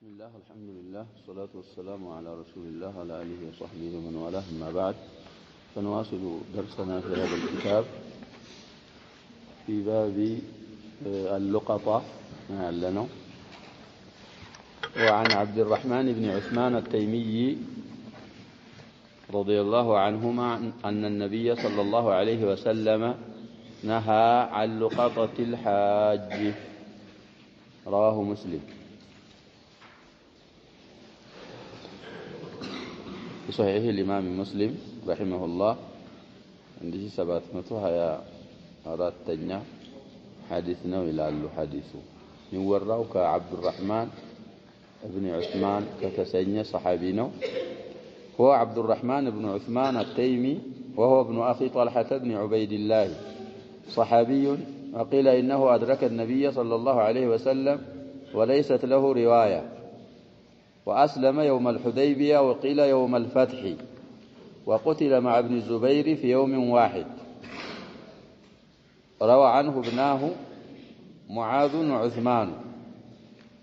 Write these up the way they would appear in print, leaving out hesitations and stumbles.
بسم الله الحمد لله والصلاة والسلام على رسول الله وعلى آله وصحبه ومن والاه أما بعد فنواصل درسنا في هذا الكتاب في باب اللقطة لنا وعن عبد الرحمن بن عثمان التيمي رضي الله عنهما أن النبي صلى الله عليه وسلم نهى عن لقطة الحاج رواه مسلم في صحيح الإمام مسلم رحمه الله عندي 724 حديثنا إلى حديثه من وراء كعبد الرحمن ابن عثمان كتسني صحابينا هو عبد الرحمن بن عثمان التيمي وهو ابن أخي طلحة بن عبيد الله صحابي وقيل إنه أدرك النبي صلى الله عليه وسلم وليست له رواية وأسلم يوم الحديبية وقيل يوم الفتح وقتل مع ابن الزبير في يوم واحد روى عنه ابناه معاذ وعثمان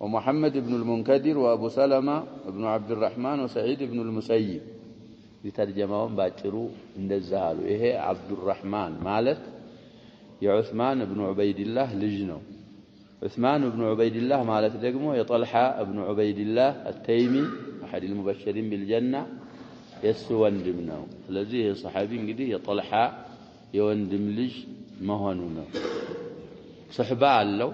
ومحمد بن المنكدر وأبو سلمة بن عبد الرحمن وسعيد بن المسيب لترجمهم باكروا عند الزهال إيه عبد الرحمن مالت يا عثمان بن عبيد الله لجنه عثمان بن عبيد الله مالت دقمه يطلحة بن عبيد الله التيمي أحد المبشرين بالجنة يسوندم نو الذي صحابي قدي يطلحة يوندم لج مهنونه صحبة الله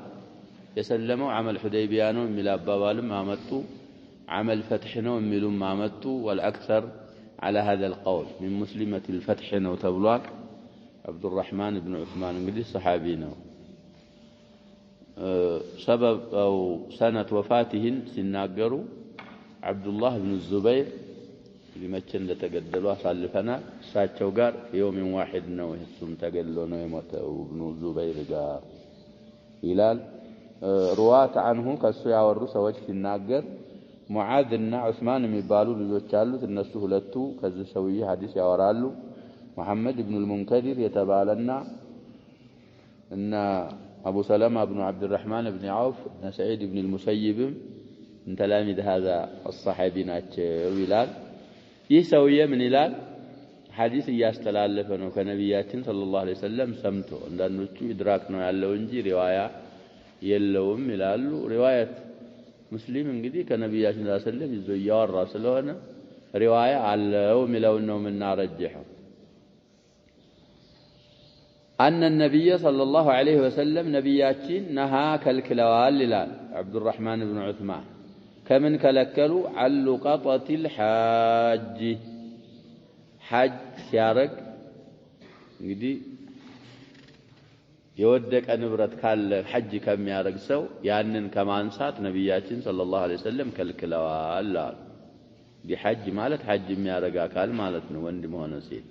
يسلموا عمل حديبيانو ملا بابالم ما متوا عمل فتحنا ملوم ما متوا والأكثر على هذا القول من مسلمة الفتح نو تبلوك عبد الرحمن بن عثمان قدي صحابينا سبب أو سنة وفاته سناقروا عبد الله بن الزبير لمكن لتقدلوا صالفنا ساتشو قار في يوم واحد نوه السم تقلوا يموت ابن الزبير قار هلال رواة عنه كالسويا والرسا وجه سناقر معاذنا عثمان ميبالو لجوشالو النسو هلتو كذا سويه حديث يورالو محمد بن المنكدر يتبالنا إن أبو سلمة بن عبد الرحمن بن عوف بن سعيد بن المسيب من تلاميذ هذا الصحابي ويلال يسويه من هلال حديث يستلالفنه كنبياتين صلى الله عليه وسلم سمته لأنه إدراكنا على ونجي رواية يلوم ملالو رواية مسلم قدي كنبياتين صلى الله عليه وسلم يزويار راسلونا رواية على وملونه من نارجحه أن النبي صلى الله عليه وسلم نبياتين نهى كالكلوال للال عبد الرحمن بن عثمان كمن كلكلوا عن لقطة الحاج حج سيارك قدي يودك أنبرت كال حج كم يارك سو يانن كمان سات نبياتين صلى الله عليه وسلم كالكلوال لال دي حج مالت حج ميارك كال مالت نوند مهنسين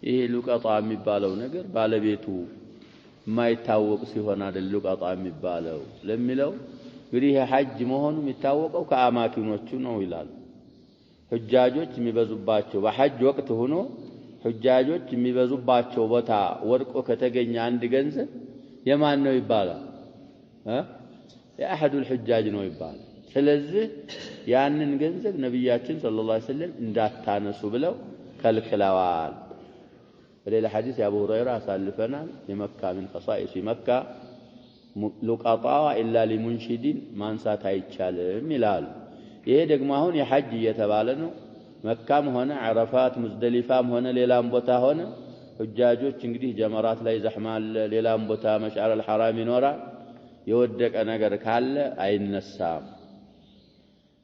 ይሄ ሉቃጣ የሚባለው ነገር ባለቤቱ ማይታወቅ ሲሆን አይደል ሉቃጣ የሚባለው ለሚለው እንግዲህ ሐጅ መሆኑ የሚታወቀው ከአማኪኖቹ ነው ይላል ሁጃጆች የሚበዙባቸው በሐጅ ወቅት ሆኖ ሁጃጆች የሚበዙባቸው ቦታ ወርቆ ከተገኘ አንድ ገንዘብ የማን ነው ይባላል የአሐዱ الحجاج ነው ይባላል ስለዚህ ያንን ገንዘብ ነብያችን ሰለላሁ ዐለይሂ ወሰለም እንዳታነሱ ብለው ከልክለዋል وليل حديث أبو هريرة سالفنا لمكة من خصائص مكة لقطاء إلا لمنشدين ما انسات هيتشالم ملال يهدق ما هون يحج يتبالنو مكة هنا عرفات مزدلفة هنا ليلام بوتا هنا حجاجوች እንግዲህ ጀመራት ላይ ዘህማል ሌላም ቦታ መሽዓር الحرام ይኖራል የወደቀ ነገር ካለ አይነሳም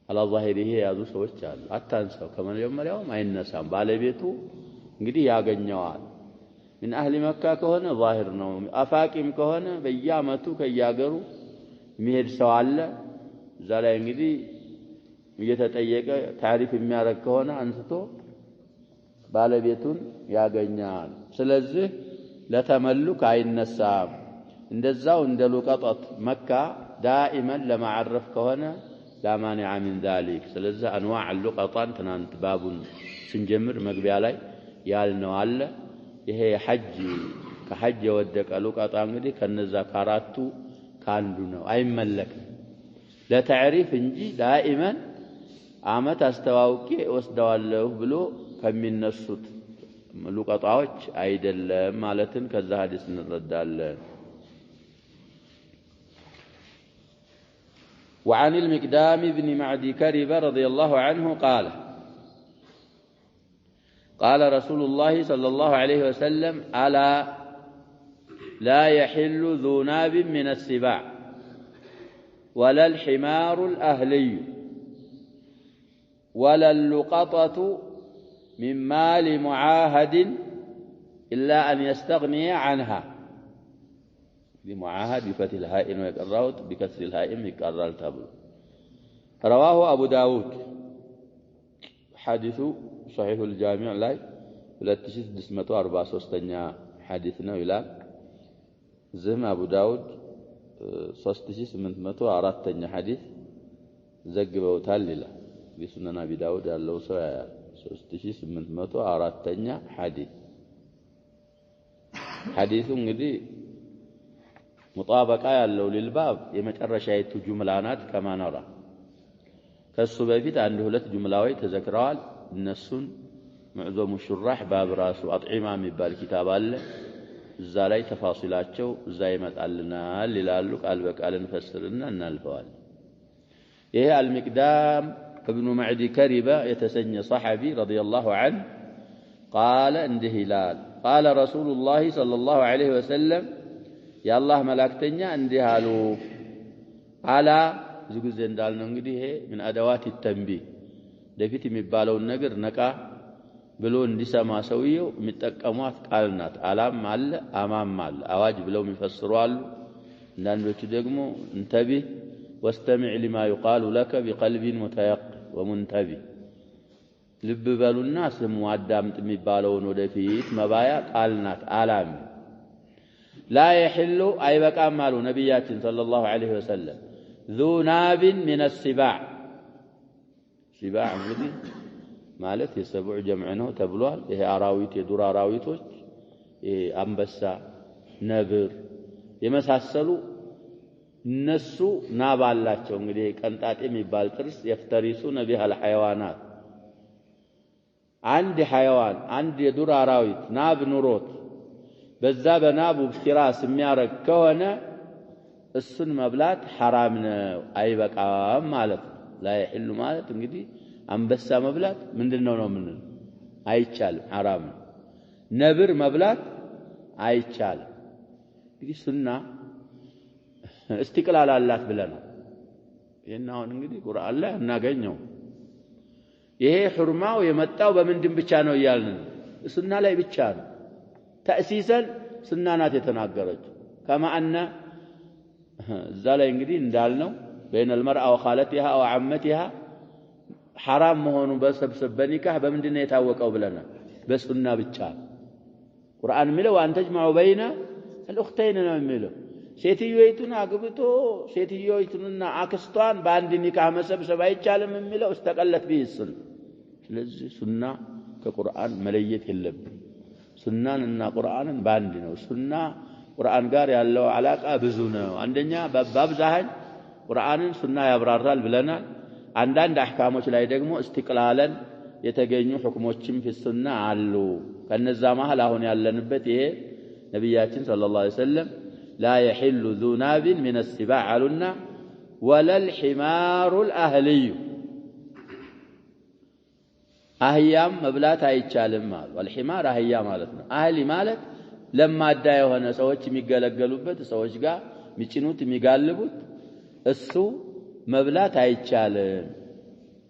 على ظاهره ያዙ ሰዎች አሉ አታንሳው ከመጀመሪያውም አይነሳም ባለቤቱ እንግዲህ ያገኘዋል من أهل مكة ከሆነ ظاهر ነው አፋቂም ከሆነ በየአመቱ ከያገሩ የሚሄድ ሰው አለ እዛ ላይ እንግዲህ እየተጠየቀ ታሪፍ የሚያረግ ከሆነ አንስቶ ባለቤቱን ያገኛል ስለዚህ ለተመልክ አይነሳም እንደዛው እንደ ሉቀጣት መካ دائما ለማዕረፍ ከሆነ لا مانع من ذلك ስለዚህ انواع اللقطان ትናንት ባቡን ስንጀምር መግቢያ ላይ ያልነው አለ ይሄ ሐጅ ከሐጅ የወደቀ ሉቃጣ እንግዲህ ከነዛ ካራቱ ካንዱ ነው አይመለክም ለተዕሪፍ እንጂ ዳኢመን ዓመት አስተዋውቄ ወስደዋለሁ ብሎ ከሚነሱት ሉቀጣዎች አይደለም ማለትን ከዛ ሐዲስ እንረዳለን። وعن المقدام بن معدي كرب رضي الله عنه قال رسول الله صلى الله عليه وسلم ألا لا يحل ذو ناب من السباع ولا الحمار الأهلي ولا اللقطة من مال معاهد إلا أن يستغني عنها. بمعاهد بفتح الهائن ويقرأه بكسر الهائن يقرأ التابل. رواه أبو داود حديث صحيح الجامع لاي 2643 حديثنا إلى زم أبو داود 3804 حديث زقبه تالله بسنن أبي داود ያለው ሰው 3804 حديث حديث እንግዲህ ሙጣበቃ ያለው للباب የመጨረሻይቱ ጁምላናት كما نرى ከሱ በፊት አንድ ሁለት ጁምላዎች ተዘክረዋል። እነሱን ሙዕዘሙ ሹራህ ባብ ራሱ አጥዒማ የሚባል ኪታብ አለ። እዛ ላይ ተፋሲላቸው እዛ ይመጣልናል ይላሉ። ቃል በቃል እንፈስርና እናልፈዋል። ይሄ አልሚቅዳም ابن معدي كرب يتسنى صحابي رضي الله عنه قال انده هلال قال رسول الله صلى الله عليه وسلم يا الله ملاكتنيا انده هالو على زوج እንዳልነው እንግዲህ ይሄ من ادوات التنبيه ለፊት የሚባለውን ነገር ነቃ ብሎ እንዲሰማ ሰውየው የሚጠቀሟት ቃል ናት። አላም አለ አማም አለ አዋጅ ብለው የሚፈስሩ አሉ። አንዳንዶቹ ደግሞ እንተቢህ واستمع لما يقال لك بقلب متيقن ومنتبه ልብ በሉና ስሙ አዳምጥ የሚባለውን ወደፊት መባያ ቃል ናት። አላም لا يحل አይበቃም አሉ ነብያችን ሰለላሁ ዐለይሂ ወሰለም ذو ناب من السباع ሲባዕ እንግዲህ ማለት የሰብዑ ጀምዕ ነው ተብሏል። ይሄ አራዊት የዱር አራዊቶች አንበሳ፣ ነብር የመሳሰሉ እነሱ ናብ አላቸው። እንግዲህ ቀንጣጤ የሚባል ጥርስ يفترسون بها الحيوانات አንድ ሐይዋን አንድ የዱር አራዊት ናብ ኑሮት በዛ በናቡ ፍራስ የሚያረግ ከሆነ እሱን መብላት حرام ነው አይበቃም ማለት ነው። لا يحل ማለት እንግዲህ አንበሳ መብላት ምንድነው ነው ምን አይቻልም حرام ነው። ነብር መብላት አይቻልም። እንግዲህ ሱና استقلال አላት ብለናል። ይሄን አሁን እንግዲህ ቁርአን ላይ እናገኘው። ይሄ ሁርማው የመጣው በምንድን ብቻ ነው ይያልን ሱና ላይ ብቻ ነው። ተእሲሰን ሱና ናት የተናገረችው كما ان እዛ ላይ እንግዲህ እንዳልነው بين المرأة وخالتها او عمتها حرام መሆኑ በሰብሰብ በኒካህ በምንድነው የታወቀው ብለናል። በሱና ብቻ ቁርአን የሚለው አንተ ጅማዑ በይነ الأختين ነው የሚለው። ሴትዮይቱን አግብቶ ሴትዮይቱንና አክስቷን በአንድ ኒካህ መሰብሰብ አይቻልም የሚለው استقلت به السنة። ስለዚህ ሱና ከቁርአን መለየት የለብንም። ሱናንና ቁርአንን ባንድ ነው። ሱና ቁርአን ጋር ያለው አላቃ ብዙ ነው። አንደኛ በአብዛኝ ቁርአንን ሱና ያብራራል ብለናል። አንዳንድ አህካሞች ላይ ደግሞ استقلالا የተገኙ ሁክሞችም ፍሱና አሉ። ከነዛ መሃል አሁን ያለንበት ይሄ ነብያችን ሰለላሁ ዐለይሂ ወሰለም لا يحل ذو ناب من السباع علنا ولا الحمار الأهلي أهيام مبلات አይቻልም ማለት والحمار አህያ ማለት ነው። አህሊ ማለት ለማዳ የሆነ ሰዎች የሚገለገሉበት ሰዎች ጋር የሚጭኑት የሚጋልቡት እሱ መብላት አይቻልም።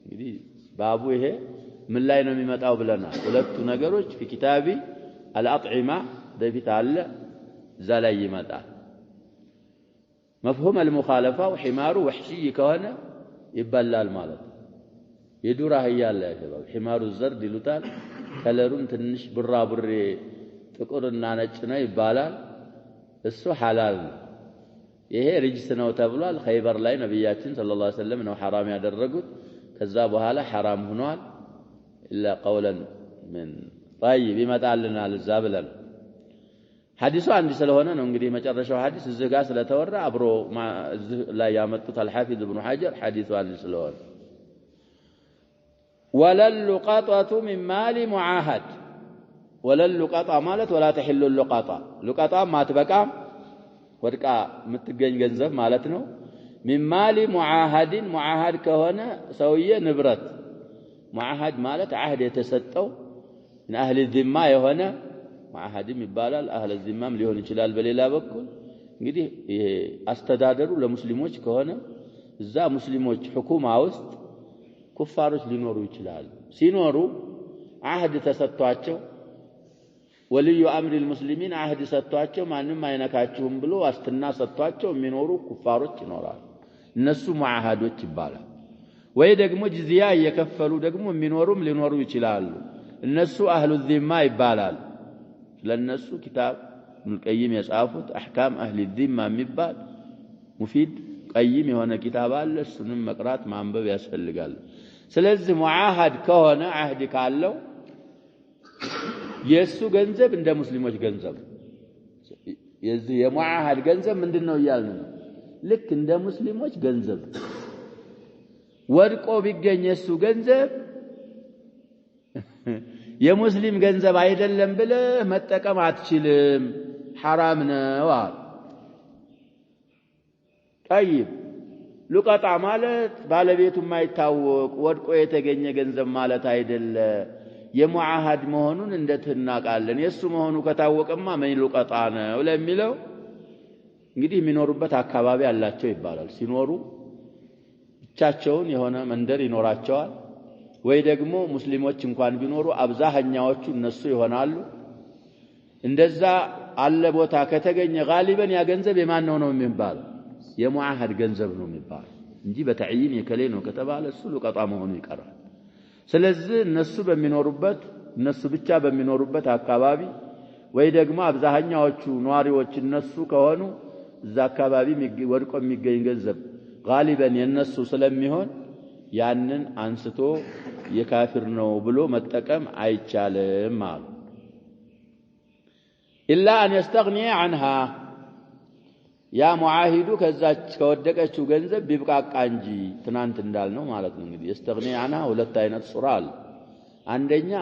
እንግዲህ ባቡ ይሄ ምን ላይ ነው የሚመጣው ብለናል። ሁለቱ ነገሮች في كتابي الأطعمة በፊት አለ እዛ ላይ ይመጣል። مفهوم المخالفة وحمار وحشي كهنا يبلال مالت የዱር አህያ አለ ያለው ሒማሩ ዘርድ ይሉታል። ከለሩም ትንሽ ብራብሬ ጥቁርና ነጭ ነው ይባላል። እሱ ሐላል ነው። ይሄ ርጅስ ነው ተብሏል። ኸይበር ላይ ነብያችን ሰለላሁ ዐለይሂ ወሰለም ነው حرام ያደረጉት። ከዛ በኋላ حرام ሆኗል። إلا قولا من طيب ይመጣልናል እዛ ብለን ሐዲሱ አንድ ስለሆነ ነው እንግዲህ መጨረሻው ሐዲስ እዚህ ጋር ስለተወራ አብሮ እዚህ ላይ ያመጡት አልሐፊዝ ኢብኑ ሐጀር ሐዲሱ አንድ ስለሆነ ወለልሉቀጣቱ ሚን ማሊ ሙዓሃድ ወለልሉቀጣ ማለት ወላ ተሕሉ ሉቀጣ ሉቀጣ ማትበቃም ወድቃ የምትገኝ ገንዘብ ማለት ነው ሚን ማሊ ሙዓሃድን ሙዓሃድ ከሆነ ሰውዬ ንብረት ሙዓሃድ ማለት አህድ የተሰጠው من أهل الذمة የሆነ ሙዓሃድም ይባላል አህለ ዚማም ሊሆን ይችላል በሌላ በኩል እንግዲህ አስተዳደሩ ለሙስሊሞች ከሆነ እዛ ሙስሊሞች ሁኩማ ውስጥ ኩፋሮች ሊኖሩ ይችላል ሲኖሩ አህድ ተሰጥቷቸው ወልዩ አምር المسلمين አህድ ሰጥቷቸው ማንንም አይነካችሁም ብሎ ዋስትና ሰጥቷቸው የሚኖሩ ኩፋሮች ይኖራሉ እነሱ ሙዓሃዶች ይባላል ወይ ደግሞ ጅዝያ እየከፈሉ ደግሞ የሚኖሩም ሊኖሩ ይችላሉ እነሱ አህሉ ዚማ ይባላል ለነሱ ኪታብ ኢብኑ ቀይም የጻፉት አህካም አህሊ ዚማ የሚባል ሙፊድ ቀይም የሆነ ኪታብ አለ እሱንም መቅራት ማንበብ ያስፈልጋል ስለዚህ ሙዓሃድ ከሆነ አህድ ካለው የሱ ገንዘብ እንደ ሙስሊሞች ገንዘብ የዚህ የሙዓሃድ ገንዘብ ምንድነው ይያልን ልክ እንደ ሙስሊሞች ገንዘብ ወድቆ ቢገኝ የሱ ገንዘብ የሙስሊም ገንዘብ አይደለም ብለህ መጠቀም አትችልም حرام ነው طيب ሉቀጣ ማለት ባለቤቱ የማይታወቅ ወድቆ የተገኘ ገንዘብ ማለት አይደለ የሙዓሃድ መሆኑን እንደተናቃለን የሱ መሆኑ ከታወቀማ ምን ሉቀጣ ነው ለሚለው እንግዲህ የሚኖሩበት አካባቢ አላቸው ይባላል ሲኖሩ ብቻቸውን የሆነ መንደር ይኖራቸዋል ወይ ደግሞ ሙስሊሞች እንኳን ቢኖሩ አብዛኛዎቹ እነሱ ይሆናሉ እንደዛ አለ ቦታ ከተገኘ ጋሊበን ያ ገንዘብ የማን ነው የሚባል የሙዓሃድ ገንዘብ ነው የሚባል እንጂ በተዕይን የከሌ ነው ከተባለ እሱ ሉቀጣ መሆኑ ይቀራል ስለዚህ እነሱ በሚኖሩበት እነሱ ብቻ በሚኖሩበት አካባቢ ወይ ደግሞ አብዛኛዎቹ ኗሪዎች እነሱ ከሆኑ እዛ አካባቢ ወድቆ የሚገኝ ገንዘብ ጋሊበን የነሱ ስለሚሆን ያንን አንስቶ የካፊር ነው ብሎ መጠቀም አይቻልም ማለት ኢላ አን يستغني عنها ያ ሙዓሂዱ ከዛች ከወደቀችው ገንዘብ ቢብቃቃ እንጂ ትናንት እንዳልነው ማለት ነው እንግዲህ يستغني عنها ሁለት አይነት ሱራ አለ አንደኛ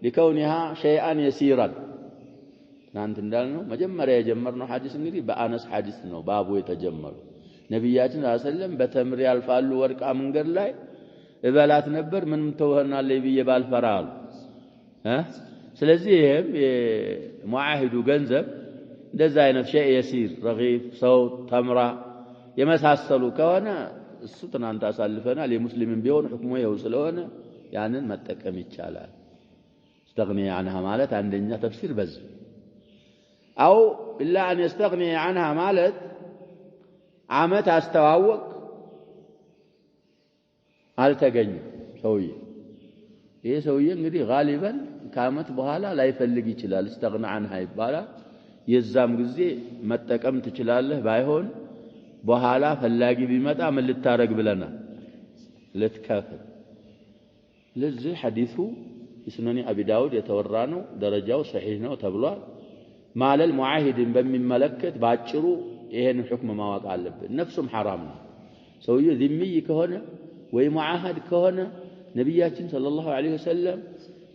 لكونها شيئا يسيرا ትናንት እንዳልነው መጀመሪያ የጀመርነው ሐዲስ እንግዲህ በአነስ ሐዲስ ነው ባቡ የተጀመረው ነብያችን ሰለላሁ ዐለይሂ ወሰለም በተምር ያልፋሉ ወርቃ መንገድ ላይ እበላት ነበር ምንም ተወህናለይ ብዬ ባልፈራል ስለዚህ ይሄም የሙዓሂዱ ገንዘብ እንደዛ አይነት ሸይ የሲር ረጊፍ ሰው ተምራ የመሳሰሉ ከሆነ እሱ ትናንት አሳልፈናል የሙስሊምን ቢሆን ሁክሙ ይኸው ስለሆነ ያንን መጠቀም ይቻላል استغني عنها ማለት አንደኛ ተፍሲር በዚህ አው ኢላ አን يستغني عنها ማለት ዓመት አስተዋወቅ አልተገኘም ሰውዬ ይሄ ሰውዬ እንግዲህ ጋሊበን ከዓመት በኋላ ላይፈልግ ይችላል استغنى عنها ይባላል የዛም ጊዜ መጠቀም ትችላለህ ባይሆን በኋላ ፈላጊ ቢመጣ ምን ልታረግ ብለና ልትከፍል ለዚህ ሐዲሱ ስነኒ አቢ ዳውድ የተወራ ነው ደረጃው ሰሂህ ነው ተብሏል ማለል ሙዓሂድን በሚመለከት ባጭሩ ይሄን ሁክም ማወቅ አለበት ነፍሱም حرام ነው ሰውዬው ዚምይ ከሆነ ወይ ሙዓሃድ ከሆነ ነብያችን ሰለላሁ ዐለይሂ ወሰለም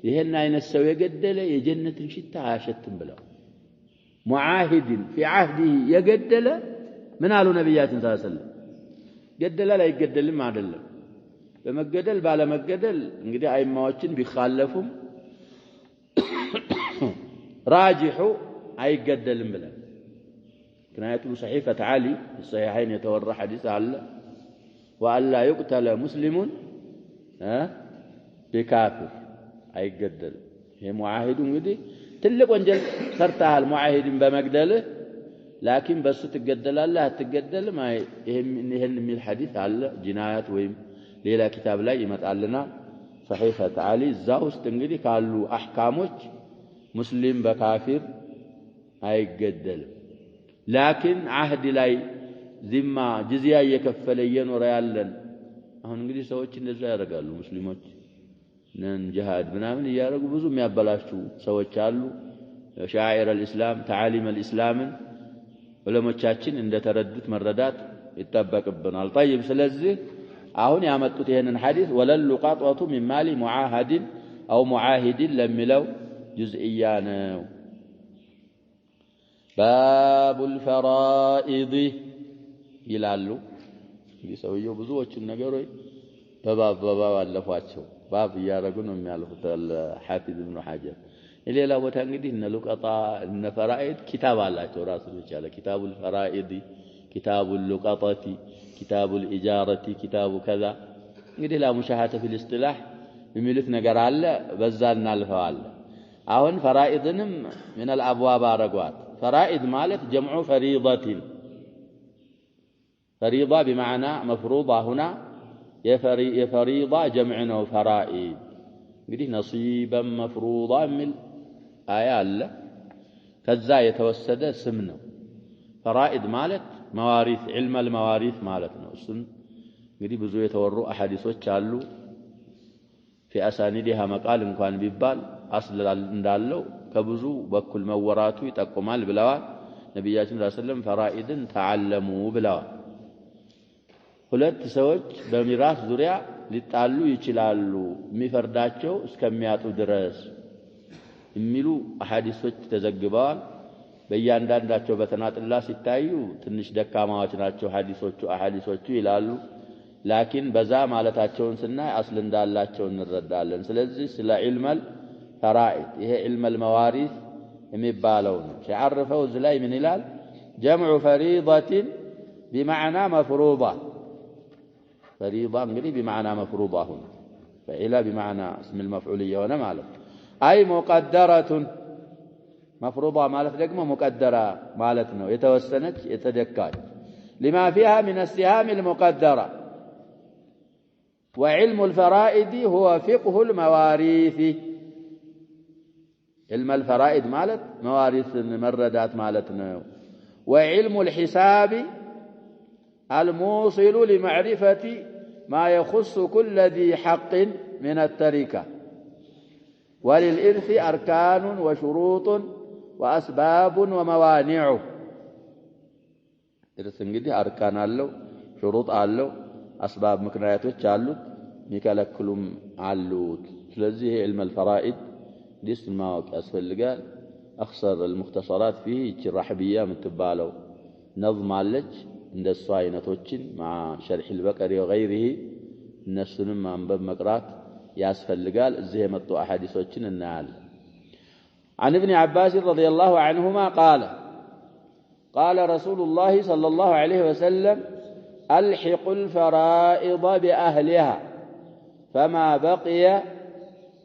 ይሄን አይነት ሰው የገደለ የጀነትን ሽታ አያሸትም ብለው ሙዓሂድን في عهده የገደለ ምን አሉ ነብያችን ሰለላሁ ዐለይሂ ወሰለም ገደለ ላይ ገደልም አይደለም በመገደል ባለመገደል እንግዲህ አይማዎችን ቢخالፉም ራጂሑ አይገደልም ብለው ምክንያቱም صحيفة علي الصحيحين يتورى حديث الله وأن لا يقتل مسلم بكافر አይገደል ይሄ ሙዓሂዱ እንግዲህ ትልቅ ወንጀል ሰርተሃል ሙዓሂድን በመግደልህ ላኪን በሱ ትገደላለህ አትገደልም ይሄን የሚል ሐዲስ አለ ጂናያት ወይም ሌላ ኪታብ ላይ ይመጣልና صحيفة علي እዛ ውስጥ እንግዲህ ካሉ አህካሞች ሙስሊም በካፊር አይገደልም ላኪን አህድ ላይ ዚማ ጅዝያ እየከፈለ እየኖረ ያለን አሁን እንግዲህ ሰዎች እንደዛ ያደርጋሉ ሙስሊሞች ነን ጂሃድ ምናምን እያደረጉ ብዙ የሚያበላሹ ሰዎች አሉ ሻዒር الاسلام تعاليم الاسلام ዑለሞቻችን እንደተረዱት መረዳት ይተበቅብናል طيب ስለዚህ አሁን ያመጡት ይሄንን ሐዲስ ወለሉ ቃጥወቱ من مال معاهد او معاهد ለሚለው ጁዝኢያ ነው باب الفرائض ይላሉ እንግዲህ ሰውየው ብዙዎችን ነገሮች በባብ አለፏቸው ባብ ያረጉ ነው የሚያልፉት الحافظ ابن حجر ሌላ ቦታ እንግዲህ እነ ሉቀጣ እነ ፈራኢድ ኪታብ አላቸው ራሱን ይቻለ ኪታቡ الفرائض ኪታቡ اللقطة ኪታቡ الإجارة ኪታቡ ከዛ እንግዲህ ለሙሻሃተ في الاصطلاح የሚሉት ነገር አለ በዛ እናልፈዋል አሁን ፈራኢድንም من الابواب አረጓት فرائض ማለት جمع فريضة فريضة بمعنى مفروضة هنا يفريضة جمعنا فرائض እንግዲህ نصيبا مفروضا من آية አለ ከዛ የተወሰደ ስም ነው فرائض ማለት مواريث علم المواريث ማለት ነው እሱን እንግዲህ ብዙ የተወሩ አሐዲሶች አሉ في اسانيدها مقال እንኳን ቢባል አስል እንዳለው ከብዙ በኩል መወራቱ ይጠቁማል ብለዋል ነብያችን ሰለላሁ ዐለይሂ ወሰለም ፈራኢድን ተዓለሙ ብለዋል ሁለት ሰዎች በሚራስ ዙሪያ ሊጣሉ ይችላሉ የሚፈርዳቸው እስከሚያጡ ድረስ የሚሉ አሐዲሶች ተዘግበዋል በእያንዳንዳቸው በተናጥላ ሲታዩ ትንሽ ደካማዎች ናቸው አሐዲሶቹ ይላሉ ላኪን በዛ ማለታቸውን ስናይ አስል እንዳላቸው እንረዳለን ስለዚህ ስለ ዒልመል ፈራኢድ ይሄ ዒልመል መዋሪስ የሚባለው ነው ሲዓርፈው እዚህ ላይ ምን ይላል جمع فريضة بمعنى مفروضة فريضة እንግዲህ بمعنى مفروضة هنا فعل بمعنى اسم المفعولية هنا ማለት أي مقدرة مفروضة ማለት ደግሞ مقدرة ማለት ነው የተወሰነች የተደካች لما فيها من السهام المقدرة وعلم الفرائض هو فقه المواريث علم الفرائض ማለት مواريث መረዳት ማለት ነው وعلم الحساب الموصل لمعرفة ما يخص كل ذي حق من التركة وللإرث أركان وشروط وأسباب وموانع إرث እንግዲህ أركان አለው شروط አለው أسباب ምክንያቶች አሉት ሚከለክሉም አሉት ስለዚህ علم الفرائض ديس الماوك يسفلقال أخسر المختصرات فيه الرحبية متبالو نظم عليك عند الصاينة توجين مع شرح البقري وغيره النسون مع باب مقرات يسفلقال الزهمة أحاديث توجين النعال عن ابن عباس رضي الله عنهما قال رسول الله صلى الله عليه وسلم ألحق الفرائض بأهلها فما بقي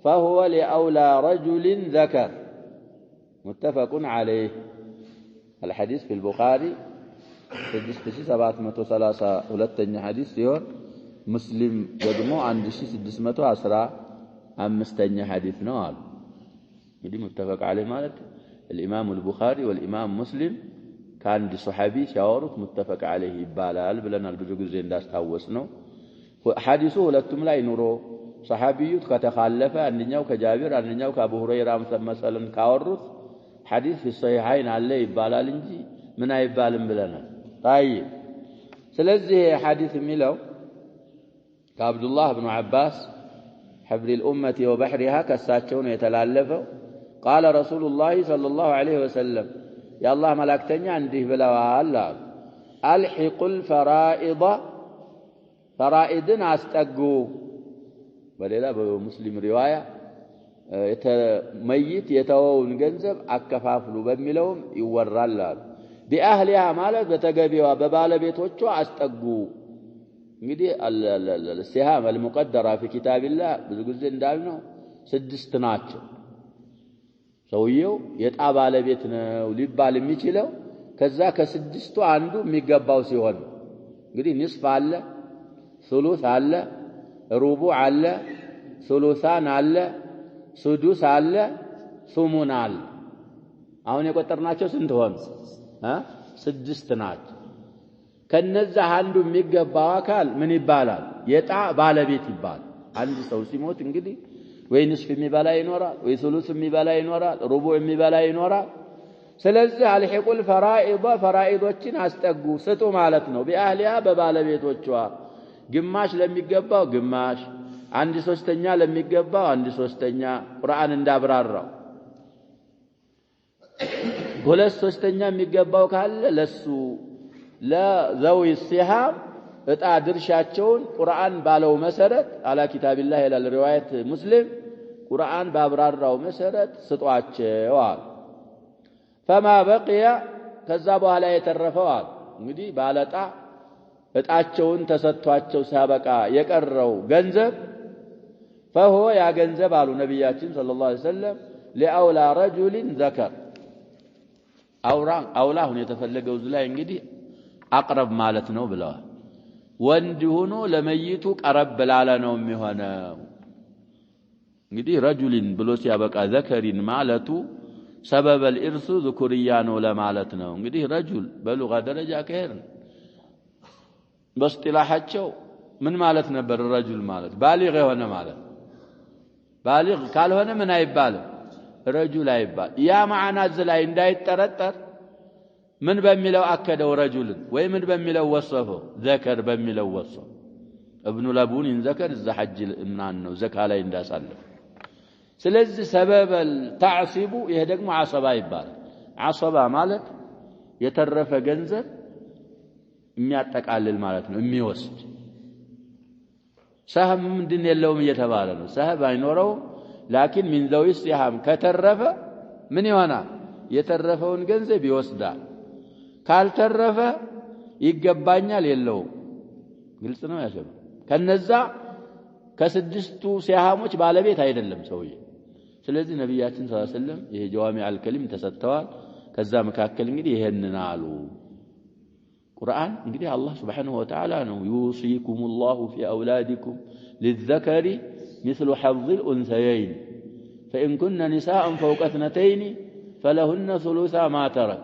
فهو لأولى رجل ذكر متفق عليه الحديث في البخاري 6732 حديث ሲሆን ሙስሊም ደግሞ 1615 حديث ነው አሉ እንግዲህ متفق عليه ማለት الامام البخاري والامام مسلم ከአንድ ሱሐቢ ሲያወሩት متفق عليه ይባላል ብለናል ብዙ ጊዜ እንዳስታወስ ነው ሐዲሱ ሁለቱም ላይ ኑሮ صحابيوت ከተخالፈ አንደኛው ከጃቢር አንደኛው ከአቡ ሁረይራ መሰለን ካወሩት ሐዲስ في الصحيحين አለ ይባላል እንጂ ምን አይባልም ብለናል طيب ስለዚህ ሐዲስ የሚለው ከአብዱላህ ኢብኑ አባስ حبر الأمة وبحرها ከሳቸው ነው የተላለፈው قال رسول الله صلى الله عليه وسلم يا الله ملائكتኛ እንዲህ ብለዋል الحق الفرائض فرائضን አስጠጉ በሌላ በሙስሊም ሪዋያ የተመይት የተወውን ገንዘብ አከፋፍሉ በሚለውም ይወራል بأهلها ማለት በተገቢዋ በባለቤቶቿ አስጠጉ እንግዲህ السهام المقدرة في كتاب الله ብዙ ጊዜ እንዳልነው 6 ናቸው ሰውየው የጣ ባለቤት ነው ሊባል የሚችለው ከዛ ከ6ቱ አንዱ የሚገባው ሲሆን እንግዲህ ንስፍ አለ ثلث አለ ሩቡዕ አለ ثلثان አለ ሱዱስ አለ ሱሙን አለ አሁን የቆጠርናቸው ስንት ሆነ 6 ናቸው ከነዛ አንዱ የሚገባው አካል ምን ይባላል የጣ ባለቤት ይባላል አንድ ሰው ሲሞት እንግዲህ ወይ ንስፍ የሚበላ ይኖራል ወይ ثلث የሚበላ ይኖራል ሩቡዕ የሚበላ ይኖራል ስለዚህ አልሂቁል ፈራኢድ ፈራኢዶችን አስጠጉ ስጡ ማለት ነው ቢአህሊያ በባለቤቶቿ ግማሽ ለሚገባው ግማሽ አንድ ሶስተኛ ለሚገባው አንድ ሶስተኛ ቁርአን እንዳብራራው ሁለት ሶስተኛ የሚገባው ካለ ለሱ ለዘዊ ሲሃም እጣ ድርሻቸውን ቁርአን ባለው መሰረት አላ ኪታቢላህ ኢላል ሪዋያት ሙስሊም ቁርአን ባብራራው መሰረት ስጧቸው فما بقي ከዛ በኋላ የተረፈው እንግዲህ ባለጣ እጣቸውን ተሰጥቷቸው ሲያበቃ የቀረው ገንዘብ فهو ያ ገንዘብ አሉ ነብያችን ሰለላሁ ዐለይሂ ወሰለም لأولى رجل ذكر አውላሁን የተፈለገው ላይ እንግዲህ አቅረብ ማለት ነው ብለዋል ወንድ ሆኖ ለመይቱ ቀረብ ላለ ነው የሚሆነው እንግዲህ ረጁልን ብሎ ሲያበቃ ዘከሪን ማለቱ ሰበበ الارث ذكورያ ነው ለማለት ነው እንግዲህ ረጁል በሉጋ ደረጃ ከሄድን በእስጢላሃቸው ምን ማለት ነበር ረጁል ማለት ባሊግ የሆነ ማለት ባሊግ ካልሆነ ምን አይባልም ረጁል አይባል ያ ማዕና ላይ እንዳይጠረጠር ምን በሚለው አከደው ረጁልን ወይ ምን በሚለው ወሰፈው ዘከር በሚለው ወሰፈው ابن لبون ዘከር ዘሐጅ እናን ነው ዘካ ላይ እንዳሳለፈ ስለዚህ ሰበበ ተዕሲቡ ይሄ ደግሞ ዓሰባ ይባላል ዓሰባ ማለት የተረፈ ገንዘብ የሚያጠቃልል ማለት ነው የሚወስድ ሰህም ምንድን የለውም እየተባለ ነው ሰህብ አይኖረው ላኪን من ذوي السهام ከተረፈ ምን ይሆናል የተረፈውን ገንዘብ ይወስዳል ካልተረፈ ይገባኛል የለውም ግልጽ ነው ያሸበ ከነዛ ከስድስቱ ሲሃሞች ባለቤት አይደለም ሰውዬ ስለዚህ ነብያችን ሰለላሁ ዐለይሂ ወሰለም ይሄ ጀዋሚ አልከሊም ተሰጥተዋል ከዛ መካከል እንግዲህ ይሄንን አሉ ቁርአን እንግዲህ አላህ Subhanahu Wa Ta'ala ነው ዩሲኩሙላሁ ፊ አውላዲኩም للذكر مثل حظ الأنثيين فإن كن نساء فوق اثنتين فلهن ثلث ما ترك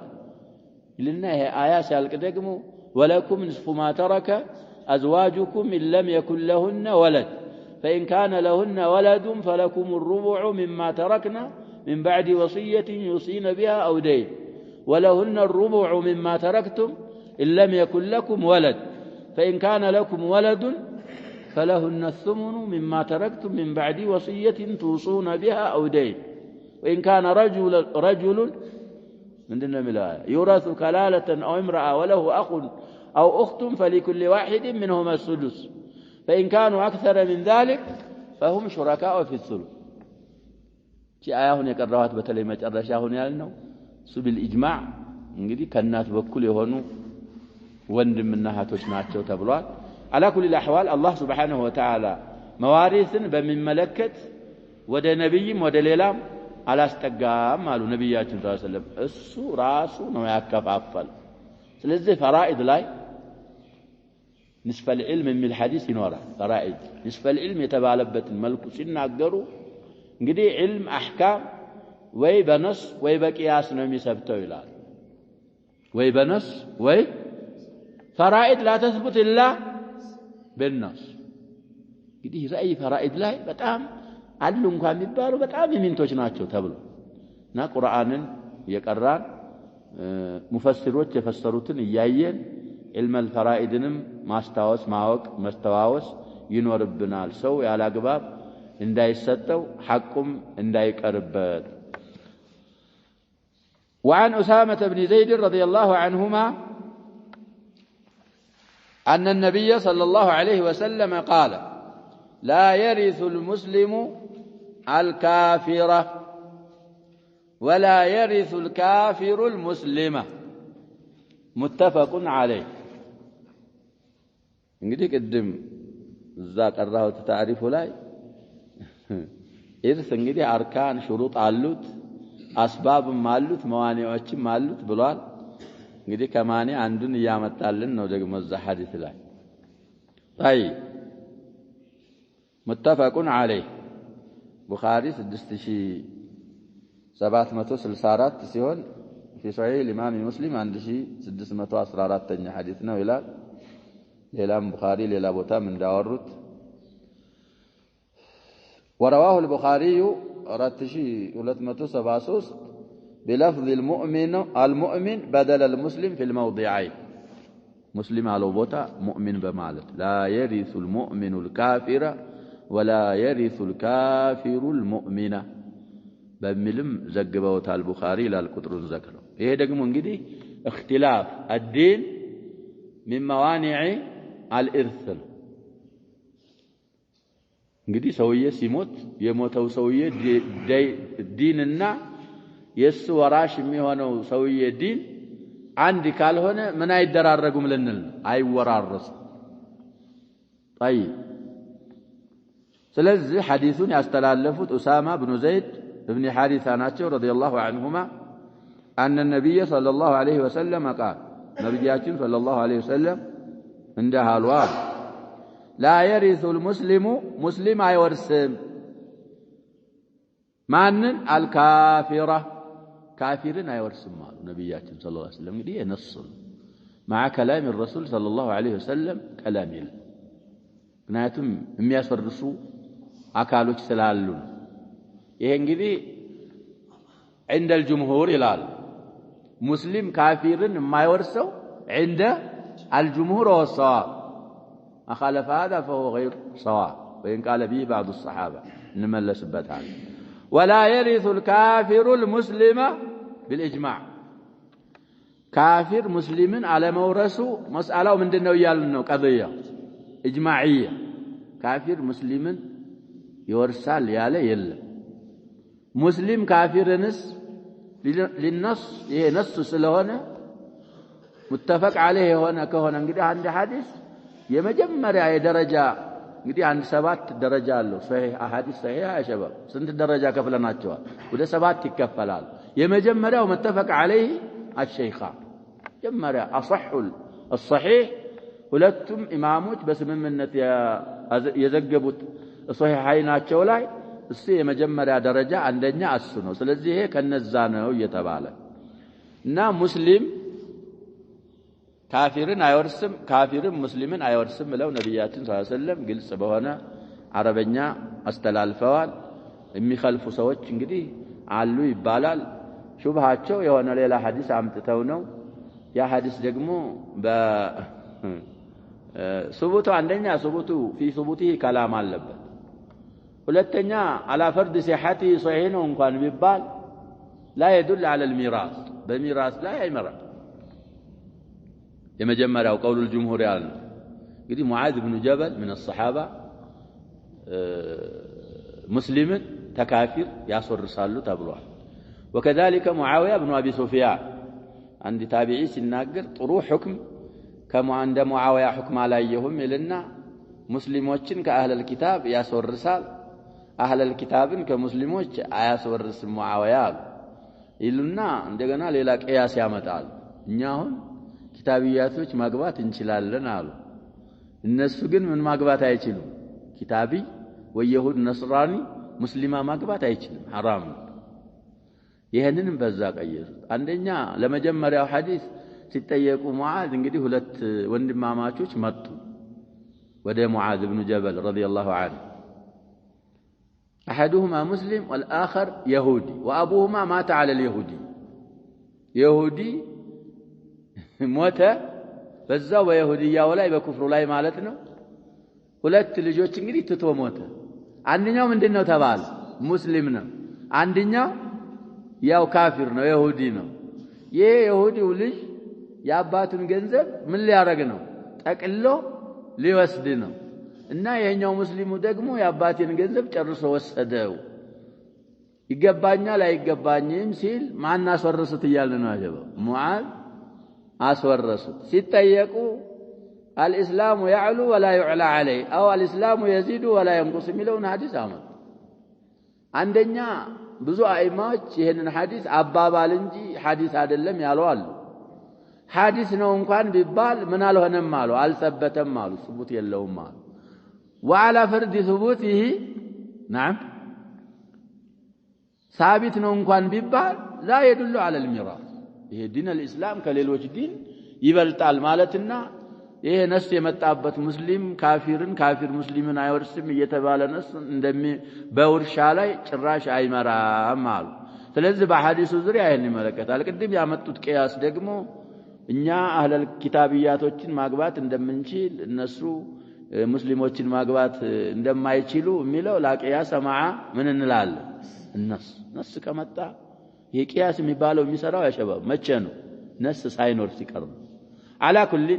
لنا هي آيات سالك دغمو ولكم نصف ما ترك أزواجكم إن لم يكن لهن ولد فإن كان لهن ولد فلكم الربع مما تركنا من بعد وصية يوصين بها أو دين ولهن الربع مما تركتم إن لم يكن لكم ولد فإن كان لكم ولد فلهن الثمن مما تركتم من بعد وصية توصون بها أو دين وإن كان رجل من دون ملاية يورث كلالة أو امرأة وله أخ أو أخت فلكل واحد منهما السدس فإن كانوا أكثر من ذلك فهم شركاء في الثلث شيء آية هنا يقرأت بتلي ما تقرأشها هنا يالنو سبيل الإجماع እንግዲህ ከናት በኩል የሆኑ ወንድምናቶች ናቸው ተብሏል على كل الأحوال الله سبحانه وتعالى موارثን በሚመለከት ወደ ነብይም ወደ ሌላም አላስጠጋም አሉ ነብያችን ሰለላሁ ዐለይሂ ወሰለም እሱ ራሱ ነው ያከፋፈል ስለዚህ ፈራኢድ ላይ نصف العلم من الحديث ينورا فرائد نصف العلم የተባለበትን መልኩ ሲናገሩ እንግዲህ علم احكام ወይ በነስ ወይ በቂያስ ነው የሚሰብተው ይላል ወይ በነስ ወይ فرائد لا تثبت الا بالنص እንግዲህ رأي فرائد ላይ በጣም አሉ እንኳን የሚባሉ በጣም የሚንቶች ናቸው ተብሎ እና ቁርአንን የቀራን ሙፈሲሮች የፈሰሩትን እያየን علم الفرائدንም ማስታወስ ማወቅ መስተዋወስ ይኖርብናል ሰው ያላግባብ እንዳይሰጠው ሐቁም እንዳይቀርበት وعن أسامة بن زيد رضي الله عنهما أن النبي صلى الله عليه وسلم قال لا يرث المسلم الكافر ولا يرث الكافر المسلمة متفق عليه እንግዲህ ቅድም እዛ ቀራሁት ታሪፉ ላይ ኢርስ እንግዲህ አርካን ሽሩጥ አሉት አስባብም አሉት መዋኒዎችም አሉት ብሏል እንግዲህ ከማኒ አንዱን ያመጣልን ነው ደግሞ እዛ ሐዲስ ላይ طيب متفق عليه ቡኻሪ 6764 ሲሆን في صحيح الإمام مسلم 1614ኛ ሐዲስ ነው ይላል ሌላም ቡኻሪ ሌላ ቦታም እንዳወሩት ورواه البخاري 4273 بلفظ المؤمن بدل المسلم في الموضعين مسلم على بوتا مؤمن بمالت لا يرث المؤمن الكافر ولا يرث الكافر المؤمن بملم زغبوتا البخاري للقطرن ذكره ይሄ ደግሞ እንግዲህ اختلاف الدين من موانع الارث እንግዲህ ሰውዬ ሲሞት የሞተው ሰውዬ ዲንና የሱ ወራሽ የሚሆነው ሰውዬ ዲን አንድ ካልሆነ ምን አይደራረጉም ልንል አይወራረስም طيب ስለዚህ ሐዲሱን ያስተላለፉት ኡሳማ ኢብኑ ዘይድ ኢብኑ ሐሪሳ ናቸው ረዲየላሁ ዐንሁማ أن النبي صلى الله عليه وسلم قال نبياتنا صلى الله عليه وسلم عندها الوال لا يرث المسلم مسلم يورثم مانن الكافرة كافرين يورثم نبياتنا صلى الله عليه وسلم دي نص مع كلام الرسول صلى الله عليه وسلم كلام له ምክንያቱም የሚያስፈርሱ አካሎች ስላሉ ይሄ እንግዲህ عند الجمهور ይላል مسلم كافرين ما يورثው عند الجمهور والصواب أخالف هذا فهو غير صواب وإن قال به بعض الصحابة نملس بتاعه ولا يرث الكافر المسلم بالإجماع كافر مسلم على مورثه مسألة من دنيا يالنا قضية إجماعية كافر مسلم يورثال ياله يلا مسلم كافر نس للنص إيه نص سلهنا متفق عليه هنا كهنا እንግዲህ አንድ ሐዲስ የመጀመሪያ የደረጃ እንግዲህ አንድ 7 ደረጃ አለው ሶሂህ አሐዲስ ሶሂህ አይሸበብ ስንት ደረጃ ከፍለናቸዋል ወደ 7 ይከፈላል የመጀመሪያው متفق عليه الشيخان መጀመሪያ اصح الصحيح ሁለቱም ኢማሞች በስምምነት የዘገቡት ሶሂሃይናቸው ላይ እሱ የመጀመሪያ ደረጃ አንደኛ እሱ ነው ስለዚህ ይሄ ከነዛ ነው እየተባለ እና ሙስሊም ካፊርን አይወርስም ካፊርም ሙስሊምን አይወርስም ብለው ነብያችን ሰለላሁ ዐለይሂ ወሰለም ግልጽ በሆነ አረበኛ አስተላልፈዋል የሚخالፉ ሰዎች እንግዲህ አሉ ይባላል ሹብሃቸው የሆነ ሌላ ሐዲስ አምጥተው ነው ያ ሐዲስ ደግሞ ثبوت አንደኛ ثبوت في ثبوته كلام አለበት ሁለተኛ على فرض صحته صحيح ነው እንኳን ቢባል لا يدل على الميراث በሚራስ ላይ አይመራ የመጀመሪያው قول الجمهور ያለ እንግዲህ ሙዓዝ ኢብኑ ጀበል من الصحابه مسلمን ተካፊር ያስወርሳሉ ተብሏል وكذلك معاويه بن ابي سفيان عند تابعي ሲናገር ጥሩ حكم كما عند معاويه حكم አላየሁም ይልና ሙስሊሞችን ከአህለ الكتاب ያስወርሳል አህለ الكتابን ከሙስሊሞች አያስወርስም ሙዓወያ ይሉና እንደገና ሌላ ቅያስ ያመጣል እኛውን ኪታቢያቶች ማግባት እንችላለን አሉ እነሱ ግን ምን ማግባት አይችሉም ኪታቢ ወይሁድ ነስራኒ ሙስሊማ ማግባት አይችልም حرام ይሄንንም በዛ ቀየሱት አንደኛ ለመጀመሪያው ሐዲስ ሲጠየቁ ሙዓዝ እንግዲህ ሁለት ወንድማማቾች መጡ ወደ ሙዓዝ ኢብኑ ጀበል ረዲየላሁ ዐንሁ احدهما مسلم والاخر يهودي وابوهما مات على اليهودي يهودي موت በዛው በይሁዲያው ላይ በኩፍሩ ላይ ማለት ነው ሁለት ልጆች እንግዲህ ትቶ ሞተ አንደኛው ምንድነው ተባለ ሙስሊም ነው አንደኛው ያው ካፊር ነው ይሁዲ ነው ይሄ ይሁዲው ልጅ ያባቱን ገንዘብ ምን ሊያረግ ነው ጠቅሎ ሊወስድ ነው እና የኛው ሙስሊሙ ደግሞ ያባቴን ገንዘብ ጨርሶ ወሰደው ይገባኛል አይገባኝም ሲል ማን አስወረሱት ይያል ነው አጀበው ሙዓዝ አስወረሱት ሲጠየቁ الاسلام يعلو ولا يعلى عليه او الاسلام يزيد ولا ينقص የሚለውን ሐዲስ አመጡ አንደኛ ብዙ አይማዎች ይሄንን ሐዲስ አባባል እንጂ ሐዲስ አይደለም ያለው አሉ ሐዲስ ነው እንኳን ቢባል ምን አልሆነም አሉ አልሰበተም አሉ ثبوت የለውም አሉ وعلى فرض ثبوته نعم ثابت ነው እንኳን ቢባል لا يدل على الميراث ይሄ ዲን الاسلام ከሌሎች ዲን ይበልጣል ማለትና ይሄ ነስ የመጣበት ሙስሊም ካፊርን ካፊር ሙስሊምን አይወርስም እየተባለ ነስ በውርሻ ላይ ጭራሽ አይመራም አሉ። ስለዚህ በሐዲሱ ዙሪያ ይሄን ይመለከታል። ቅድም ያመጡት ቅያስ ደግሞ እኛ አህለል ኪታብያቶችን ማግባት እንደምንችል እነሱ ሙስሊሞችን ማግባት እንደማይችሉ የሚለው ላቂያስ ማዓ ምን እንላለን? ነስ ከመጣ ይሄ ቅያስ የሚባለው የሚሰራው ያሸባብ መቼ ነው? ነስ ሳይኖር ሲቀር ነው። አላ ኩሊ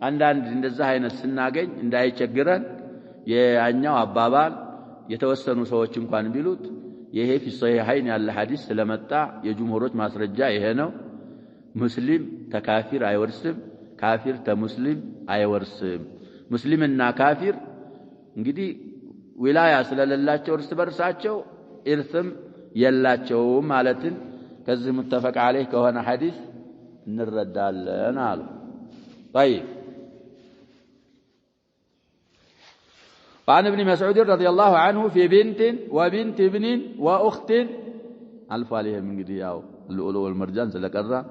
አንዳንድ እንደዛ አይነት ስናገኝ እንዳይቸግረን የኛው አባባል የተወሰኑ ሰዎች እንኳን ቢሉት ይሄ في الصحيحين ያለ ሐዲስ ስለመጣ የጅምሁሮች ማስረጃ ይሄ ነው። ሙስሊም ተካፊር አይወርስም፣ ካፊር ተሙስሊም አይወርስም። ሙስሊምና ካፊር እንግዲህ ዊላያ ስለሌላቸው እርስ በርሳቸው ኢርትም የላቸውም ማለትን ከዚህ متفق عليه ከሆነ ሐዲስ እንረዳለን አሉ። طيب وعن ابن مسعود رضي الله عنه في بنت وبنت ابن وأخت ألف عليها من قديه أو اللؤلؤ والمرجان سلكرا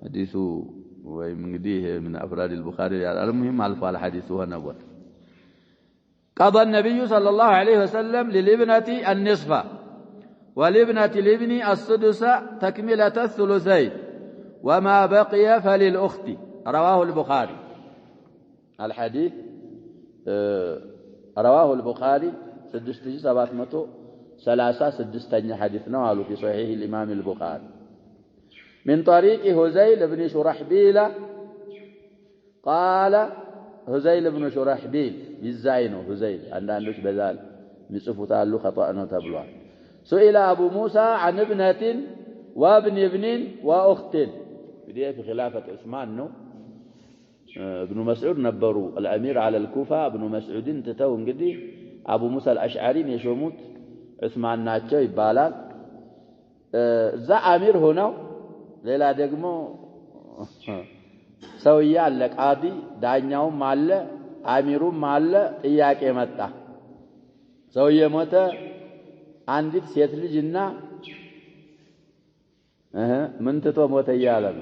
حديثه ومن قديه من أفراد البخاري المهم ألف على حديثه نبوة. قضى النبي صلى الله عليه وسلم للابنة النصف ولابنة الابن السدس تكملة الثلثين وما بقي فللأخت رواه البخاري. الحديث رواه البخاري 6736 حديث نوال في صحيح الإمام البخاري من طريق هزيل بن شرحبيل قال هزيل بن شرحبيل بالزين هزيل عندنا بذال بصفه له خطأنا تبلوا سئل أبو موسى عن ابنة وابن ابن وأخت بديه في خلافة عثمان نو ابن مسعود نبروا الأمير على الكوفة ابن مسعود تتو انقدي أبو موسى الأشعري يشوموت عثمان ناتشو يبالال ذا أمير هنا ليلا دقمو سويا لك عادي دانياهم مالة أميرهم مالة إياك يمتع سويا موتا عندك سيتلي جنة من تتو موتا يالم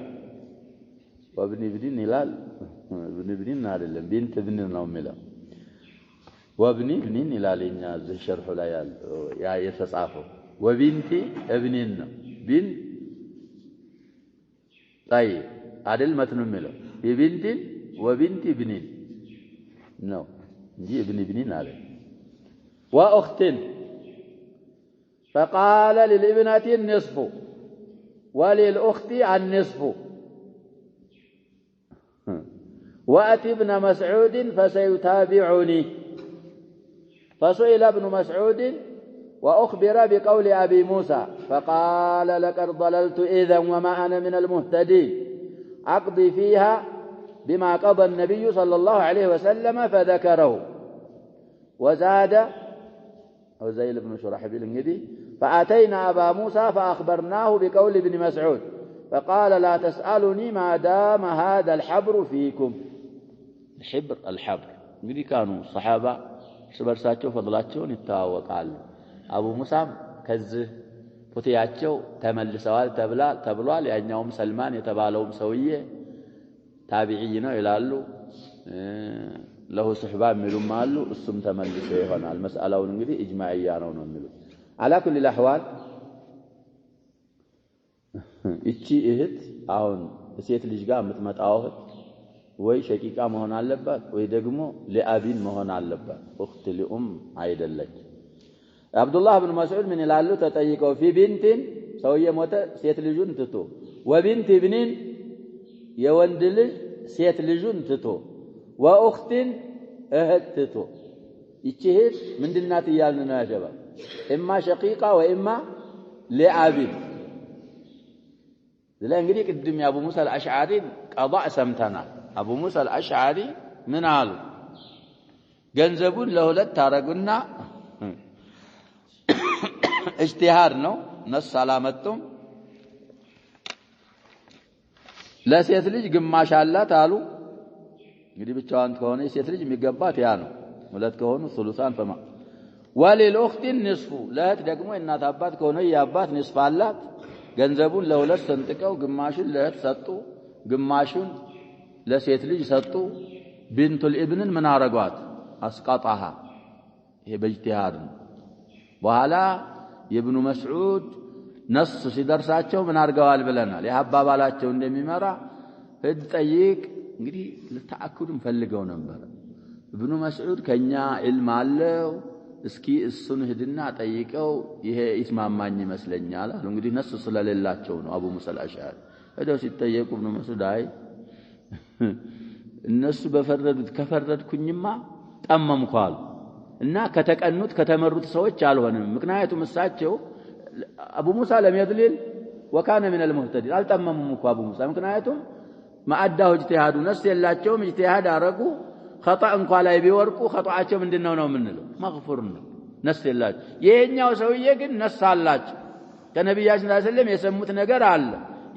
وابن ابن نلال ابن ابن نالله بنت ابن نوملا وابن ابن نلال الناس الشرح لا يا يتصافوا وبنت ابن بن طيب عدل متن ملا بنت وبنت ابن نو دي ابن ابن نالله واخت فقال للابنه النصف وللاخت النصف وأتي ابن مسعود فسيتابعني فسئل ابن مسعود وأخبر بقول أبي موسى فقال لقد ضللت إذا وما أنا من المهتدين أقضي فيها بما قضى النبي صلى الله عليه وسلم فذكره وزاد هزيل بن شرحبيل النجدي فأتينا أبا موسى فأخبرناه بقول ابن مسعود فقال لا تسألني ما دام هذا الحبر فيكم الحبر እንግዲህ كانوا الصحابة ስበርሳቸው ፈضላቸውን ይተዋወቃሉ። አቡ ሙሳም ከዚህ ፎቶያቸው ተመልሰዋል ተብሏል። ያኛውም ሰልማን የተባለውም ሰውዬ ታቢዒ ነው ይላሉ። ለሁ ሱህባ የሚሉም አሉ። እሱም ተመልሶ ይሆናል። መስአላውን እንግዲህ ኢጅማዕያ ነው የሚሉት። አላ ኩሊ አህዋል እቺ እህት አሁን ሴት ልጅ ጋር የምትመጣው እህት ወይ ሸቂቃ መሆን አለባት ወይ ደግሞ ለአቢን መሆን አለባት። እخت ለኡም አይደለች። አብዱላህ ኢብኑ መስዑድ ምን ይላሉ ተጠይቀው ፊ ቢንቲን ሰውዬ ሞተ ሴት ልጁን ትቶ ወቢንት ኢብኒን የወንድ ልጅ ሴት ልጁን ትቶ ወኡኽቲን እህት ትቶ ይቺ እህት ምንድናት እያልን ነው ያጀባ ኢማ ሸቂቃ ወኢማ ለአቢን زلا እንግዲህ ቅድም የአቡ ሙሳ አልአሽዓሪ ቀضاء ሰምተናል። አቡ ሙሳ አልአሽዓሪ ምን አሉ? ገንዘቡን ለሁለት ታረጉና اجتهاد ነው ነስ አላመጡም። ለሴት ልጅ ግማሽ አላት አሉ። እንግዲህ ብቻዋን ከሆነ ሴት ልጅ የሚገባት ያ ነው። ሁለት ከሆኑ ثلثان فما وللأخت النصف ለእህት ደግሞ እናት አባት ከሆነ የአባት ንስፍ አላት። ገንዘቡን ለሁለት ሰንጥቀው ግማሹን ለእህት ሰጡ፣ ግማሹን ለሴት ልጅ ሰጡ። ቢንቱል ኢብንን ምን አረጓት አስቀጣሃ ይሄ በእጅቲሃድ በኋላ የኢብኑ መስዑድ ነስ ሲደርሳቸው ምን አርገዋል ብለናል የሐባባላቸው እንደሚመራ ህድ ጠይቅ እንግዲህ ለተአኩድም ፈልገው ነበር ኢብኑ መስዑድ ከኛ ዒልም አለው እስኪ እሱን ህድና ጠይቀው ይሄ ይስማማኝ ይመስለኛል አሉ እንግዲህ ነስ ስለሌላቸው ነው አቡ ሙሳ አልአሽዓሪ ሄደው ሲጠየቁ ኢብኑ መስዑድ አይ እነሱ በፈረዱት ከፈረድኩኝማ ጠመምኳል እና ከተቀኑት ከተመሩት ሰዎች አልሆነም ምክንያቱም እሳቸው አቡ ሙሳ ለሚያድልል ወካነ من المهتدين አልጠመሙም እኮ አቡ ሙሳ ምክንያቱም ማአዳው እጅቲሃዱ ነስ የላቸውም እጅቲሃድ አረጉ خطأ እንኳን ላይ ቢወርቁ خطأቸው ምንድነው ነው የምንለው መግፉር ነው ነስ የላቸው የኛው ሰውዬ ግን ነስ አላቸው ከነብያችን ሰለላሁ ዐለይሂ ወሰለም የሰሙት ነገር አለ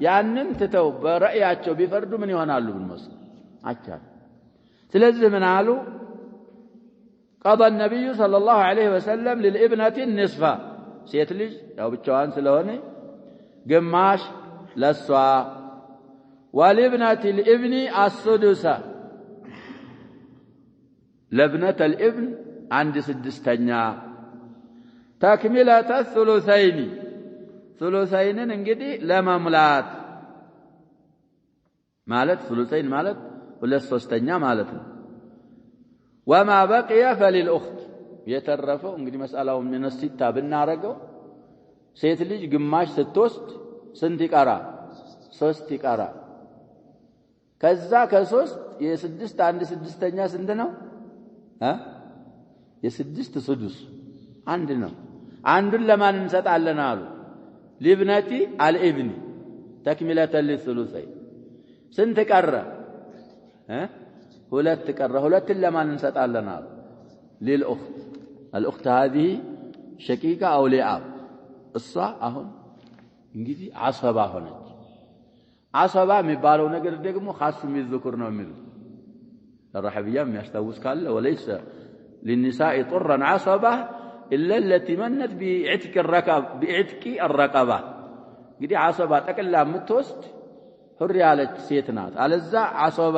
ያንን ትተው በራእያቸው ቢፈርዱ ምን ይሆናሉ ብንመስ አቻል ስለዚህ ምን አሉ قضى النبي صلى الله عليه وسلم للابنه النصف ሴት ልጅ ያው ብቻዋን ስለሆነ ግማሽ ለሷ والابنه الابن السدس لابنه الابن عند سدستኛ تكمله الثلثين ثلثين እንግዲህ ለመሙላት ማለት ثلثين ማለት ሁለት ሶስተኛ ማለት ነው وما بقي فللأخت የተረፈው እንግዲህ መስአላው ምን ሲታ ብናረገው ሴት ልጅ ግማሽ ስትወስድ ስንት ይቀራ 3 ይቀራ ከዛ ከ3 የ6 አንድ ስድስተኛ ስንት ነው የ6 ስዱስ አንድ ነው አንዱን ለማን እንሰጣለን አሉ ሊብነቲ አልኢብኒ ተክሚለተ ለثلثين ስንት ቀረ ሁለት ቀረ ሁለትን ለማን እንሰጣለን አሉ للأخت الأخت هذه شقيقة أو لأب الصا أهون እንግዲህ አሰባ ሆነች አሰባ የሚባለው ነገር ደግሞ خاص የሚذكر ነው የሚሉ الرحبية የሚያስታውስ ካለ وليس للنساء طرا عصبة إلا التي منت بعتق الرقبة እንግዲህ አሰባ ጠቅላ የምትወስድ ሁር ያለች ሴት ናት አለዛ አሰባ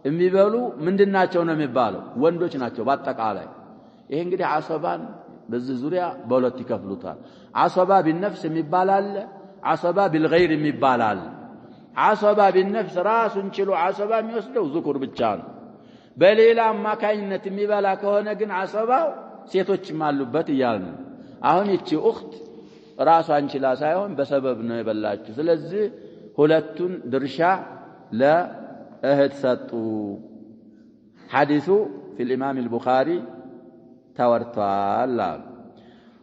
የሚበሉ ምንድናቸው ነው የሚባለው ወንዶች ናቸው በአጠቃላይ ይሄ እንግዲህ አሰባን በዚህ ዙሪያ በሁለት ይከፍሉታል አሰባ بالنفس የሚባል አለ አሰባ بالغير የሚባል አለ አሰባ بالنفس ራሱን ችሎ አሰባ የሚወስደው ዝኩር ብቻ ነው በሌላ አማካኝነት የሚበላ ከሆነ ግን አሰባው ሴቶችም አሉበት ይያልን አሁን እቺ እخت ራሷን ችላ ሳይሆን በሰበብ ነው የበላችሁ ስለዚህ ሁለቱን ድርሻ ለእህት ሰጡ حديث في الإمام البخاري تورتال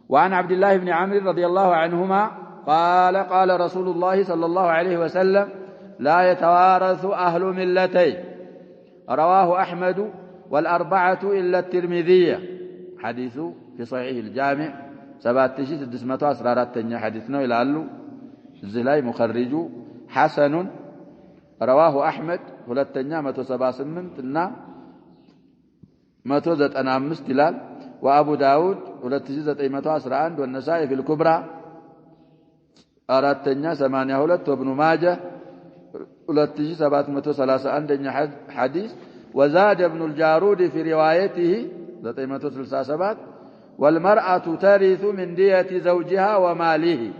وعن عبد الله بن عمرو رضي الله عنهما قال قال رسول الله صلى الله عليه وسلم لا يتوارث أهل ملتين رواه أحمد والأربعة إلا الترمذي حديث في صحيح الجامع 7614 حديثنا إلى ألو الزلاي مخرج حسن رواه أحمد ولتنيا 178 195 تلال وأبو داود 2911 والنسائي في الكبرى أراتنيا 82 وابن ماجه 2731 حديث وزاد ابن الجارود في روايته 937 والمرأة ترث من دية زوجها وماله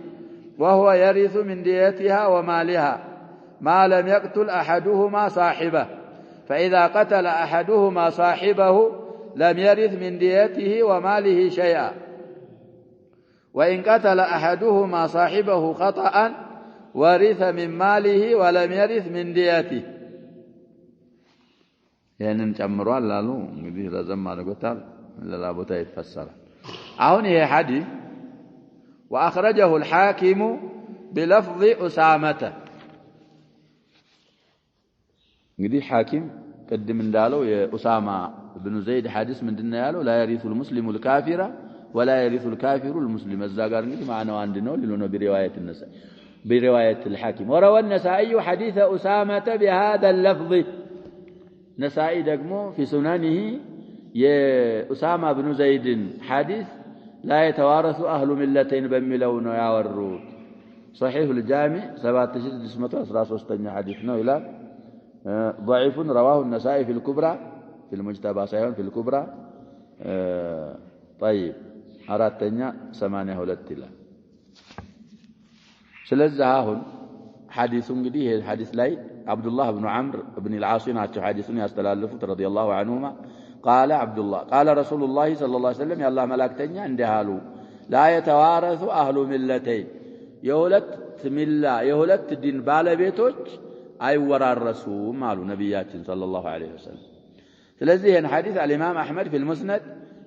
وهو يرث من ديتها ومالها ما لم يقتل أحدهما صاحبه فإذا قتل أحدهما صاحبه لم يرث من ديته وماله شيئا وإن قتل أحدهما صاحبه خطأ ورث من ماله ولم يرث من ديته يعني نጨምሯል ላሉ እንግዲህ ረዘም አድርጎታል ለላ ቦታ ይፈሰራል አሁን ይሄ ሐዲስ واخرجه الحاكم بلفظ اسامه እንግዲህ ሐኪም ቀድም እንዳለው የኡሳማ ኢብኑ ዘይድ ሐዲስ ምንድነው ያለው لا يرث المسلم الكافر ولا يرث الكافر المسلم እዛ ጋር እንግዲህ ማዕናው አንድ ነው ሊሉ ነው بروايه النسائي بروايه الحاكم وروى النسائي حديث اسامه بهذا اللفظ نسائي ደግሞ في سننه የኡሳማ ኢብኑ ዘይድን ሐዲስ لا يتوارث اهل ملتين በሚለው ነው ያወሩት صحيح الجامع 7613 حديث ነው ይላል ضعيف رواه النسائي في الكبرى في المجتبى صحيح في الكبرى طيب أراتنيا 82 لا ስለዚህ አሁን ሐዲሱ እንግዲህ ይሄ ሐዲስ ላይ አብዱላህ ኢብኑ ዐምር ኢብኑ አልዓስ ናቸው ሐዲሱን ያስተላልፉት ረዲየላሁ ዐንሁማ قال عبد الله قال رسول الله صلى الله عليه وسلم يا الله ملائكتኛ እንዲህ አሉ لا يتوارث اهل ملتين የሁለት ዲን ባለቤቶች አይወራረሱም አሉ ነብያችን ሰለላሁ ዐለይሂ ወሰለም ስለዚህ ይሄን ሐዲስ الامام احمد في المسند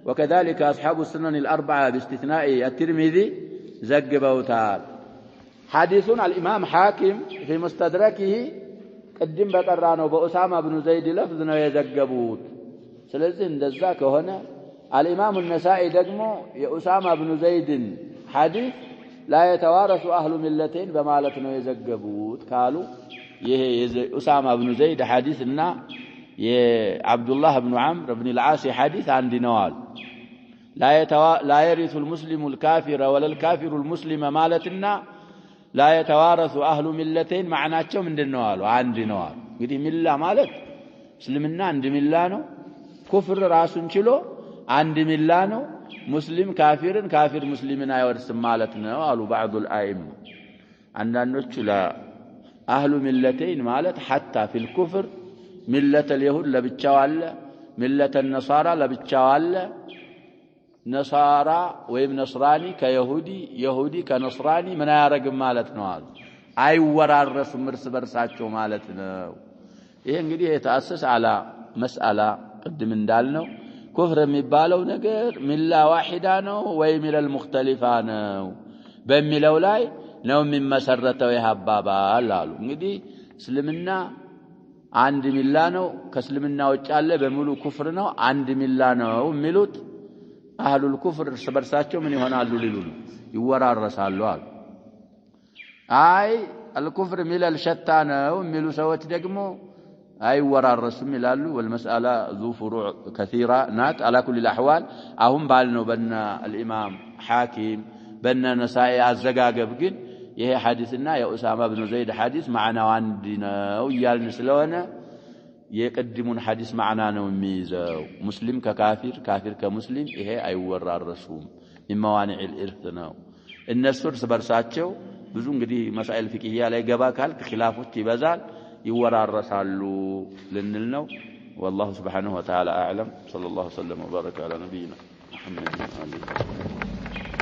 وكذلك اصحاب السنن الاربعه باستثناء الترمذي ዘግበውታል حديثنا الإمام حاكم في مستدركه قدم بقرانه بأسامة بن زيد لفظنا يزقبوت سلزه اندزاك هنا الإمام النسائي دقمه يا أسامة بن زيد حديث لا يتوارث أهل ملتين بمالتنا يزقبوت قالوا أسامة بن زيد حديثنا يا عبد الله بن عمرو بن العاص حديث عن نوال لا يرث المسلم الكافر ولا الكافر المسلم مالتنا لا يتوارث أهل ملتين معناتهم ምንድነው አሉ አንድ ነው አሉ እንግዲህ ሚላ ማለት እስልምና አንድ ሚላ ነው ኩፍር ራሱን ችሎ አንድ ሚላ ነው ሙስሊም ካፊርን ካፊር ሙስሊምን አይወርስም ማለት ነው አሉ بعض الائمه አንዳንዶቹ ለአህሉ ሚለተይን ማለት حتى في الكفر ملة اليهود ለብቻው አለ ملة النصارى ለብቻው አለ نصارى ويم نصراني كيهودي يهودي كنصراني من ያረግም ማለት ነው አሉ አይወራረሱም እርስ በርሳቸው ማለት ነው ይሄ እንግዲህ የተአሰሰ على مسألة قدم እንዳልነው ኩፍር የሚባለው ነገር ሚላ ዋሂዳ ነው ወይ ሚለል ሙክተሊፋ ነው በሚለው ላይ ነው የሚመሰረተው ይሃባባል አሉ እንግዲህ እስልምና አንድ ሚላ ነው ከእስልምና ውጭ ያለ በሙሉ ኩፍር ነው አንድ ሚላ ነው የሚሉት أهل الكفر سبرساتهم من يهونالو ليلون يورارسالو قال أي الكفر ملل شتانه وملو سوت دقمو أي ورارسهم ملالو والمسألة ذو فروع كثيرة نات على كل الأحوال أهم بالنو بن الإمام حاكم بن نسائي الزقاق بقين يهي حديثنا يا أسامة بن زيد حديث معنا وعندنا ويال نسلونا يقدمون حديث معنا وميزه مسلم ككافر كافر كمسلم ይሄ አይወራረሱም من موانع الارث ነው እነሱ እርስ በርሳቸው ብዙ እንግዲህ مسائل فقهيه ላይ ገባ ካልክ ኺላፎች ይበዛል ይወራረሳሉ ልንል ነው والله سبحانه وتعالى اعلم صلى الله وسلم وبارك على نبينا محمد وعلى اله